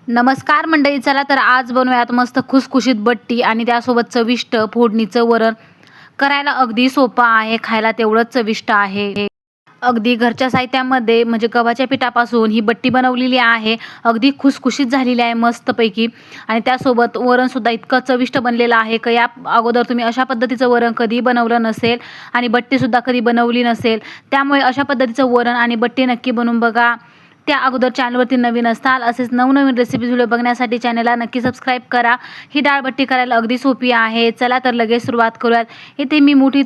नमस्कार मंडळी, चला तर आज बनवूयात मस्त खुसखुशीत बट्टी आणि त्यासोबत चविष्ट फोडणीचं वरण. करायला अगदी सोपं आहे, खायला तेवढंच चविष्ट आहे. अगदी घरच्या साहित्यामध्ये म्हणजे गव्हाच्या पिठापासून ही बट्टी बनवलेली आहे. अगदी खुसखुशीत झालेली आहे मस्तपैकी आणि त्यासोबत वरणसुद्धा इतकं चविष्ट बनलेलं आहे की या अगोदर तुम्ही अशा पद्धतीचं वरण कधी बनवलं नसेल आणि बट्टीसुद्धा कधी बनवली नसेल. त्यामुळे अशा पद्धतीचं वरण आणि बट्टी नक्की बनवून बघा. त्या अगोदर चॅनलवरती नवीन असताल असेच नवनवीन रेसिपीज व्हिडिओ बघण्यासाठी चॅनलला नक्की सबस्क्राईब करा. ही डाळबट्टी करायला अगदी सोपी आहे. चला तर लगेच सुरुवात करूयात. इथे मी मोठी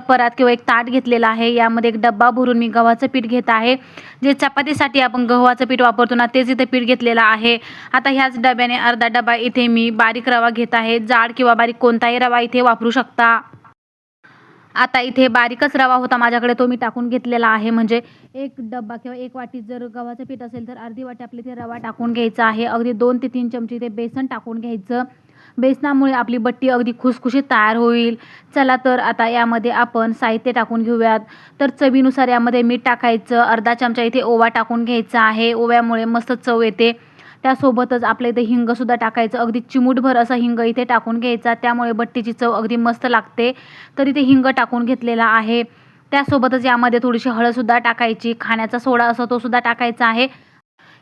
परात किंवा एक ताट घेतलेला आहे. यामध्ये एक डब्बा भरून मी गव्हाचं पीठ घेत आहे. जे चपातीसाठी आपण गव्हाचं पीठ वापरतो ना, तेच इथे पीठ घेतलेलं आहे. आता ह्याच डब्याने अर्धा डबा इथे मी बारीक रवा घेत आहे. जाड किंवा बारीक कोणताही रवा इथे वापरू शकता. आता इथे बारीकच रवा होता माझ्याकडे, तो मी टाकून घेतलेला आहे. म्हणजे एक डब्बा किंवा एक वाटी जर गव्हाचं पीठ असेल तर अर्धी वाटी आपली इथे रवा टाकून घ्यायचा आहे. अगदी 2 ते 3 चमचे इथे बेसन टाकून घ्यायचं. बेसनामुळे आपली बट्टी अगदी खुसखुशीत तयार होईल. चला तर आता यामध्ये आपण साहित्य टाकून घेऊयात. तर चवीनुसार यामध्ये मीठ टाकायचं. अर्धा चमचा इथे ओवा टाकून घ्यायचा आहे. ओव्यामुळे मस्त चव येते. त्यासोबतच आपल्या इथे हिंगसुद्धा टाकायचं. अगदी चिमूटभर असा हिंग इथे टाकून घ्यायचा. त्यामुळे बट्टीची चव अगदी मस्त लागते. तर इथे हिंग टाकून घेतलेला आहे. त्यासोबतच यामध्ये थोडीशी हळदसुद्धा टाकायची. खाण्याचा सोडा असतो तो सुद्धा टाकायचा आहे.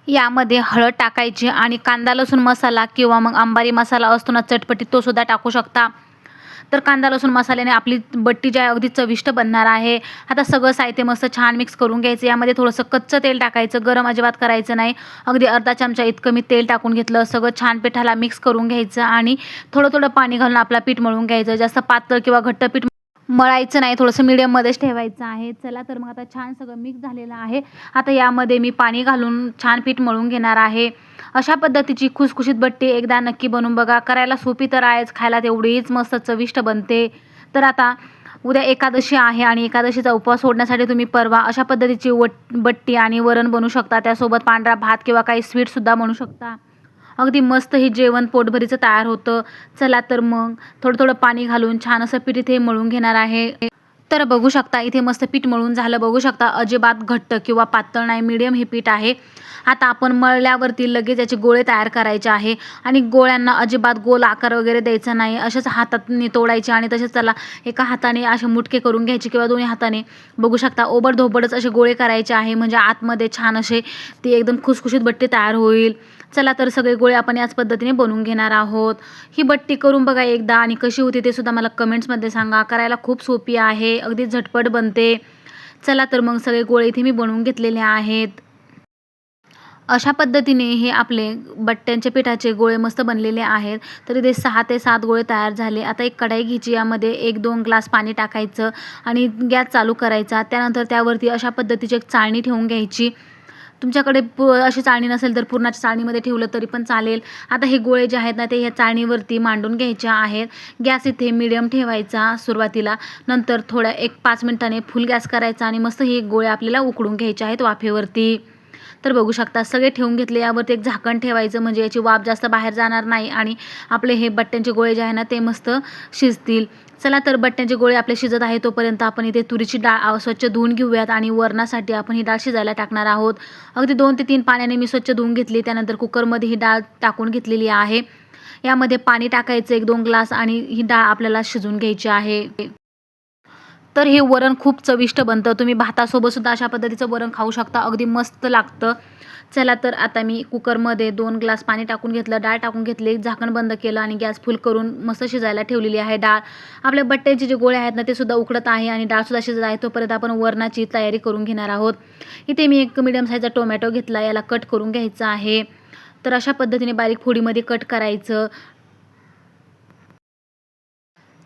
यामध्ये हळद टाकायची आणि कांदा लसूण मसाला किंवा मग अंबारी मसाला असतो ना चटपटीत, तो सुद्धा टाकू शकता. तर कांदा लसूण मसाल्याने आपली बट्टी जी आहे अगदी चविष्ट बनणार आहे. आता सगळं साहित्य मस्त छान मिक्स करून घ्यायचं. यामध्ये थोडंसं कच्चं तेल टाकायचं. गरम अजिबात करायचं नाही. अगदी अर्धा चमचा इतकं मी तेल टाकून घेतलं. सगळं छान पिठाला मिक्स करून घ्यायचं आणि थोडं थोडं पाणी घालून आपला पीठ मळून घ्यायचं. जास्त पातळ किंवा घट्ट पीठ मळायचं नाही, थोडंसं मीडियममध्येच ठेवायचं आहे. चला तर मग आता छान सगळं मिक्स झालेलं आहे. आता यामध्ये मी पाणी घालून छान पीठ मळून घेणार आहे. अशा पद्धतीची खुसखुशीत बट्टी एकदा नक्की बनवून बघा. करायला सोपी तर आहेच, खायला तेवढीच मस्त चविष्ट बनते. तर आता उद्या एकादशी आहे आणि एकादशीचा उपवास सोडण्यासाठी तुम्ही परवा अशा पद्धतीची बट्टी आणि वरण बनवू शकता. त्यासोबत पांढरा भात किंवा काही स्वीटसुद्धा बनवू शकता. अगदी मस्त हे जेवण पोटभरीचं तयार होतं. चला तर मग थोडं थोडं पाणी घालून छान असं पीठ इथे मळून घेणार आहे. तर बघू शकता इथे मस्त पीठ मळून झालं. बघू शकता अजिबात घट्ट किंवा पातळ नाही, मीडियम हे पीठ आहे. आता आपण मळल्यावरती लगेच याचे गोळे तयार करायचे आहे आणि गोळ्यांना अजिबात गोल आकार वगैरे द्यायचा नाही. असेच हाताने तोडायचे आणि तसेच त्याला एका हाताने असे मुटके करून घ्यायचे किंवा दोन्ही हाताने. बघू शकता ओबडधोबडच असे गोळे करायचे आहे. म्हणजे आतमध्ये छान असे ती एकदम खुसखुशीत बट्टी तयार होईल. चला तर सगळे गोळे आपण याच पद्धतीने बनवून घेणार आहोत. ही बट्टी करून बघा एकदा आणि कशी होती ते सुद्धा मला कमेंट्समध्ये सांगा. करायला खूप सोपी आहे, अगदी झटपट बनते. चला तर मग सगळे गोळे इथे मी बनवून घेतलेले आहेत. अशा पद्धतीने हे आपले बट्ट्यांच्या पिठाचे गोळे मस्त बनलेले आहेत. तर इथे 6 ते 7 गोळे तयार झाले. आता एक कढाई घ्यायची. यामध्ये 1-2 ग्लास पाणी टाकायचं आणि गॅस चालू करायचा. त्यानंतर त्यावरती अशा पद्धतीची एक चाळणी ठेवून घ्यायची. तुमच्याकडे अशी चाळणी नसेल तर पुरणाच्या चाळणीमध्ये ठेवलं तरी पण चालेल. आता हे गोळे जे आहेत ना ते ह्या चाळणीवरती मांडून घ्यायचे आहेत. गॅस इथे मीडियम ठेवायचा सुरुवातीला. नंतर थोड्या 1-5 मिनिटांनी फुल गॅस करायचा आणि मस्त हे गोळे आपल्याला उकडून घ्यायचे आहेत वाफेवरती. तर बघू शकता सगळे ठेवून घेतले. यावरती एक झाकण ठेवायचं म्हणजे याची वाफ जास्त बाहेर जाणार नाही आणि आपले हे बट्ट्यांचे गोळे जे आहे ना ते मस्त शिजतील. चला तर बट्ट्यांचे गोळे आपले शिजत आहे तोपर्यंत आपण इथे तुरीची डाळ स्वच्छ धुवून घेऊयात आणि वरणासाठी आपण ही डाळ शिजायला टाकणार आहोत. अगदी 2 ते 3 पाण्याने मी स्वच्छ धुवून घेतली. त्यानंतर कुकरमध्ये ही डाळ टाकून घेतलेली आहे. यामध्ये पाणी टाकायचं 1-2 ग्लास आणि ही डाळ आपल्याला शिजवून घ्यायची आहे. तर हे वरण खूप चविष्ट बनतं. तुम्ही भातासोबत सुद्धा अशा पद्धतीचं वरण खाऊ शकता. अगदी मस्त लागतं. चला तर आता मी कुकरमध्ये 2 ग्लास पाणी टाकून घेतलं, डाळ टाकून घेतली, झाकण बंद केलं आणि गॅस फुल करून मस्त शिजायला ठेवलेली आहे डाळ. आपल्या बट्ट्याचे जे गोळे आहेत ना ते सुद्धा उकडत आहे आणि डाळसुद्धा शिजत आहे. तोपर्यंत आपण वरणाची तयारी करून घेणार आहोत. इथे मी एक मीडियम साईजचा टोमॅटो घेतला. याला कट करून घ्यायचा आहे. तर अशा पद्धतीने बारीक फोडीमध्ये कट करायचं.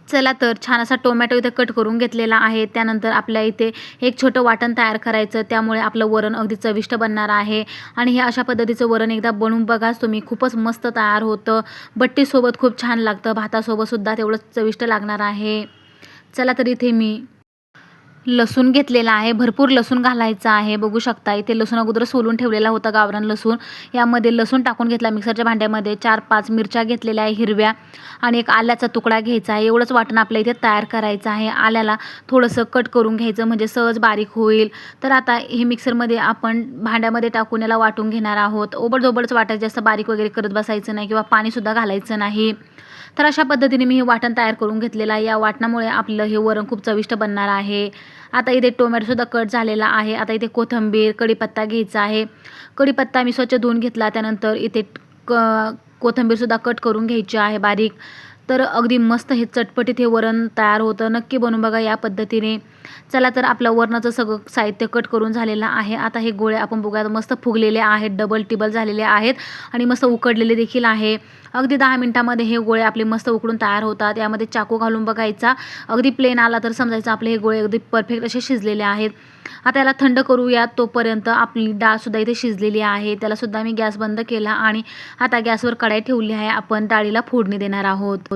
चला तर छान असा टोमॅटो इथे कट करून घेतलेला आहे. त्यानंतर आपल्या इथे एक छोटं वाटण तयार करायचं. त्यामुळे आपलं वरण अगदी चविष्ट बनणार आहे आणि हे अशा पद्धतीचं वरण एकदा बनवून बघाच तुम्ही. खूपच मस्त तयार होतं. बट्टीसोबत खूप छान लागतं. भातासोबत सुद्धा तेवढंच चविष्ट लागणार आहे. चला तर इथे मी लसूण घेतलेला आहे, भरपूर लसूण घालायचा आहे. बघू शकता इथे लसूण अगोदर सोलून ठेवलेला होता गावरान लसूण. यामध्ये लसूण टाकून घेतला मिक्सरच्या भांड्यामध्ये. 4-5 मिरच्या घेतलेल्या आहे हिरव्या आणि एक आल्याचा तुकडा घ्यायचा आहे. एवढंच वाटण आपल्या इथे तयार करायचं आहे. आल्याला थोडंसं कट करून घ्यायचं म्हणजे सहज बारीक होईल. तर आता हे मिक्सरमध्ये आपण भांड्यामध्ये टाकून याला वाटून घेणार आहोत. ओबडधोबडच वाटायचं, जास्त बारीक वगैरे करत बसायचं नाही किंवा पाणीसुद्धा घालायचं नाही. तर अशा पद्धतीने मी हे वाटण तयार करून घेतलेलं आहे. या वाटणामुळे आपलं हे वरण खूप चविष्ट बनणार आहे. आता इथे टोमॅटोसुद्धा कट झालेला आहे. आता इथे कोथिंबीर, कढीपत्ता घ्यायचा आहे. कढीपत्ता मी स्वच्छ धुवून घेतला. त्यानंतर इथे कोथिंबीरसुद्धा कट करून घ्यायची आहे बारीक. तर अगदी मस्त हे चटपटीत हे वरण तयार होतं. नक्की बनवून बघा या पद्धतीने. चला तर आपलं वरणाचं सगळं साहित्य कट करून झालेलं आहे. आता हे गोळे आपण बघूया मस्त फुगलेले आहेत, डबल टिबल झालेले आहेत आणि मस्त उकडलेले देखील आहे. अगदी 10 मिनिटामध्ये हे गोळे आपले मस्त उकडून तयार होतात. यामध्ये चाकू घालून बघायचा. अगदी प्लेन आला तर समजायचं आपले हे गोळे अगदी परफेक्ट असे शिजलेले आहेत. आता याला थंड करूयात. तोपर्यंत आपली डाळसुद्धा इथे शिजलेली आहे. त्यालासुद्धा मी गॅस बंद केला आणि आता गॅसवर कढाई ठेवली आहे. आपण डाळीला फोडणी देणार आहोत.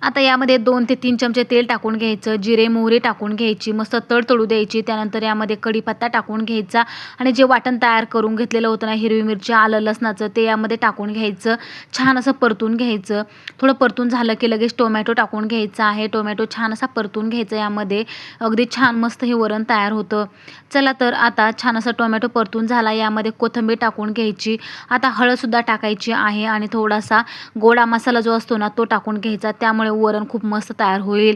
आता यामध्ये 2 ते 3 चमचे तेल टाकून घ्यायचं. जिरे, मोहरी टाकून घ्यायची. मस्त तडतडू द्यायची. त्यानंतर यामध्ये कढीपत्ता टाकून घ्यायचा आणि जे वाटण तयार करून घेतलेलं होतं ना, हिरवी मिरची, आलं, लसणाचं, ते यामध्ये टाकून घ्यायचं. छान असं परतून घ्यायचं. थोडं परतून झालं की लगेच टोमॅटो टाकून घ्यायचा आहे. टोमॅटो छान असा परतून घ्यायचा यामध्ये. अगदी छान मस्त हे वरण तयार होतं. चला तर आता छान असा टोमॅटो परतून झाला. यामध्ये कोथिंबीर टाकून घ्यायची. आता हळदसुद्धा टाकायची आहे आणि थोडासा गोडा मसाला जो असतो ना, तो टाकून घ्यायचा. त्यामुळे वरण खूप मस्त तयार होईल.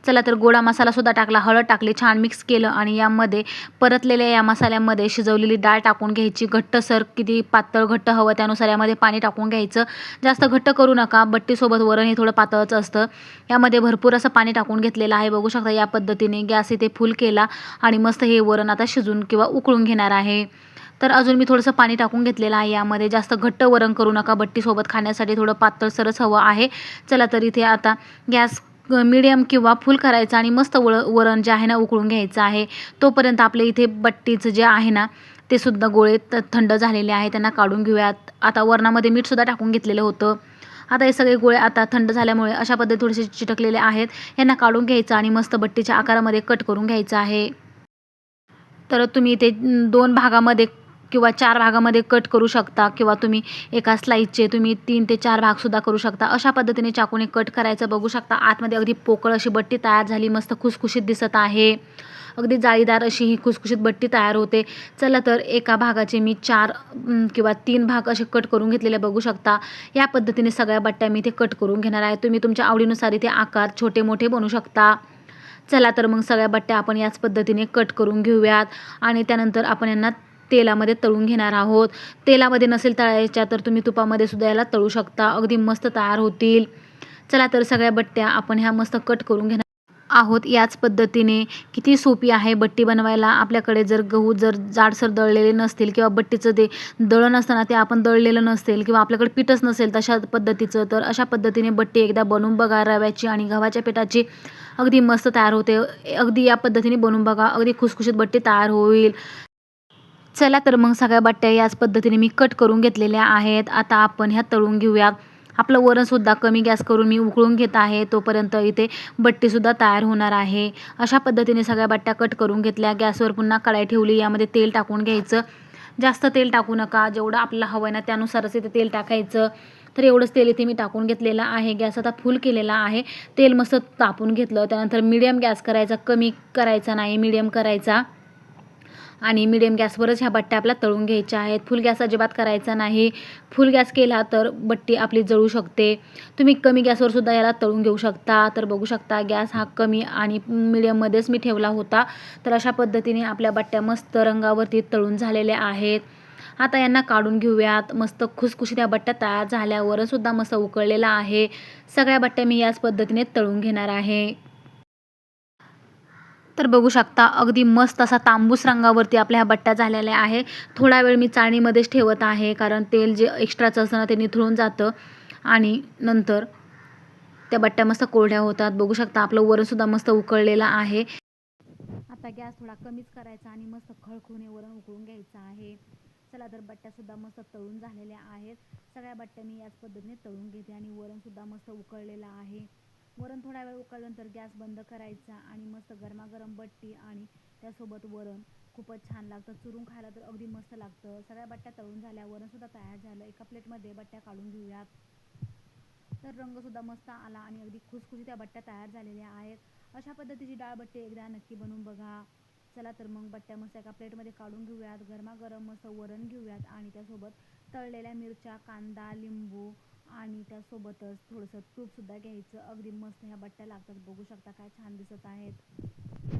चला तर गोडा मसालासुद्धा टाकला, हळद टाकली, छान मिक्स केलं आणि यामध्ये परतलेल्या या मसाल्यामध्ये शिजवलेली डाळ टाकून घ्यायची. घट्टसर किती पातळ घट्ट हवं त्यानुसार यामध्ये पाणी टाकून घ्यायचं. जास्त घट्ट करू नका, बट्टीसोबत वरण हे थोडं पातळच असतं. यामध्ये भरपूर असं पाणी टाकून घेतलेलं आहे. बघू शकता या पद्धतीने गॅस इथे फुल केला आणि मस्त हे वरण आता शिजून किंवा उकळून घेणार आहे. तर अजून मी थोडंसं पाणी टाकून घेतलेलं आहे यामध्ये. जास्त घट्ट वरण करू नका, बट्टीसोबत खाण्यासाठी थोडं पातळसरच हवं आहे. चला तर इथे आता गॅस मीडियम किंवा फुल करायचा आणि मस्त वरण जे आहे ना उकळून घ्यायचं आहे. तोपर्यंत आपले इथे बट्टीचं जे आहे ना ते सुद्धा गोळे थंड झालेले आहे, त्यांना काढून घेऊयात. आता वरणामध्ये मीठसुद्धा टाकून घेतलेलं होतं. आता हे सगळे गोळे आता थंड झाल्यामुळे अशा पद्धतीने थोडेसे चिटकलेले आहेत. यांना काढून घ्यायचं आणि मस्त बट्टीच्या आकारामध्ये कट करून घ्यायचं आहे. तर तुम्ही इथे 2 भागामध्ये किंवा 4 भागामध्ये कट करू शकता किंवा तुम्ही एका स्लाईसचे तुम्ही 3 ते 4 भागसुद्धा करू शकता. अशा पद्धतीने चाकूने कट करायचं. बघू शकता आतमध्ये अगदी पोकळ अशी बट्टी तयार झाली. मस्त खुसखुशीत दिसत आहे. अगदी जाळीदार अशी ही खुसखुशीत बट्टी तयार होते. चला तर एका भागाचे मी 4 किंवा 3 भाग असे कट करून घेतलेले बघू शकता. या पद्धतीने सगळ्या बट्ट्या मी इथे कट करून घेणार आहे. तुम्ही तुमच्या आवडीनुसार इथे आकार छोटे मोठे बनवू शकता. चला तर मग सगळ्या बट्ट्या आपण याच पद्धतीने कट करून घेऊयात आणि त्यानंतर आपण यांना तेलामध्ये तळून घेणार आहोत. तेलामध्ये नसेल तळायच्या तर तुम्ही तुपामध्ये सुद्धा याला तळू शकता. अगदी मस्त तयार होतील. चला तर सगळ्या बट्ट्या आपण ह्या मस्त कट करून घेणार आहोत याच पद्धतीने. किती सोपी आहे बट्टी बनवायला. आपल्याकडे जर गहू जर जाडसर दळलेले नसतील किंवा बट्टीचं ते दळण असतं ना ते आपण दळलेलं नसेल किंवा आपल्याकडे पीठच नसेल तशा पद्धतीचं, तर अशा पद्धतीने बट्टी एकदा बनवून बघा. रव्याची आणि गव्हाच्या पिठाची अगदी मस्त तयार होते. अगदी या पद्धतीने बनवून बघा. अगदी खुसखुशीत बट्टी तयार होईल. चला तर मग सगळ्या बट्ट्या याच पद्धतीने मी कट करून घेतलेल्या आहेत. आता आपण ह्या तळून घेऊयात. आपलं वरणसुद्धा कमी गॅस करून मी उकळून घेत आहे. तोपर्यंत इथे बट्टीसुद्धा तयार होणार आहे. अशा पद्धतीने सगळ्या बट्ट्या कट करून घेतल्या. गॅसवर पुन्हा कढाई ठेवली. यामध्ये तेल टाकून घ्यायचं. जास्त तेल टाकू नका. जेवढं आपल्याला हवं आहे ना त्यानुसारच इथे तेल टाकायचं. तर एवढंच तेल इथे मी टाकून घेतलेलं आहे. गॅस आता फुल केलेला आहे. तेल मस्त तापून घेतलं. त्यानंतर मीडियम गॅस करायचा, कमी करायचा नाही, मीडियम करायचा आणि मीडियम गॅसवरच ह्या बट्ट्या आपल्या तळून घ्यायच्या आहेत. फुल गॅस अजिबात करायचा नाही. फुल गॅस केला तर बट्टी आपली जळू शकते. तुम्ही कमी गॅसवर सुद्धा याला तळून घेऊ शकता. तर बघू शकता गॅस हा कमी आणि मीडियममध्येच मी ठेवला होता. तर अशा पद्धतीने आपल्या बट्ट्या मस्त रंगावरती तळून झालेल्या आहेत. आता यांना काढून घेऊयात. मस्त खुसखुशीत या बट्ट्या तयार झाल्यावर सुद्धा मस्त उकळलेला आहे. सगळ्या बट्ट्या मी याच पद्धतीने तळून घेणार आहे. तर बघू शकता अगदी मस्त असा तांबूस रंगावरती आपल्या ह्या बट्ट्या झालेल्या आहे. थोडा वेळ मी चाळणीमध्येच ठेवत आहे कारण तेल जे एक्स्ट्राचं असतं ना ते निथळून जातं आणि नंतर त्या बट्ट्या मस्त कोरड्या होतात. बघू शकता आपलं वरणसुद्धा मस्त उकळलेलं आहे. आता गॅस थोडा कमीच करायचा आणि मस्त खळखळून वरण उकळून घ्यायचं आहे. चला तर बट्ट्यासुद्धा मस्त तळून झालेल्या आहेत. सगळ्या बट्ट्या मी याच पद्धतीने तळून घेते आणि वरणसुद्धा मस्त उकळलेलं आहे. वरण थोडा वेळ उकळल्यानंतर गॅस बंद करायचा आणि मस्त गरमागरम बट्टी आणि त्यासोबत वरण खूपच छान लागतं. चुरून खायला तर अगदी मस्त लागतं. सगळ्या बट्ट्या तळून झाल्या, वरणसुद्धा तयार झालं. एका प्लेटमध्ये बट्ट्या काढून घेऊयात. तर रंगसुद्धा मस्त आला आणि अगदी खुसखुशीत त्या बट्ट्या तयार झालेल्या आहेत. अशा पद्धतीची डाळबट्टी एकदा नक्की बनवून बघा. चला तर मग बट्ट्या मस्त एका प्लेटमध्ये काढून घेऊयात. गरमागरम मस्त वरण घेऊयात आणि त्यासोबत तळलेल्या मिरच्या, कांदा, लिंबू आणि त्यासोबतच थोडंसं तूपसुद्धा घ्यायचं. अगदी मस्त ह्या बट्ट्या लागतात. बघू शकता काय छान दिसत आहेत.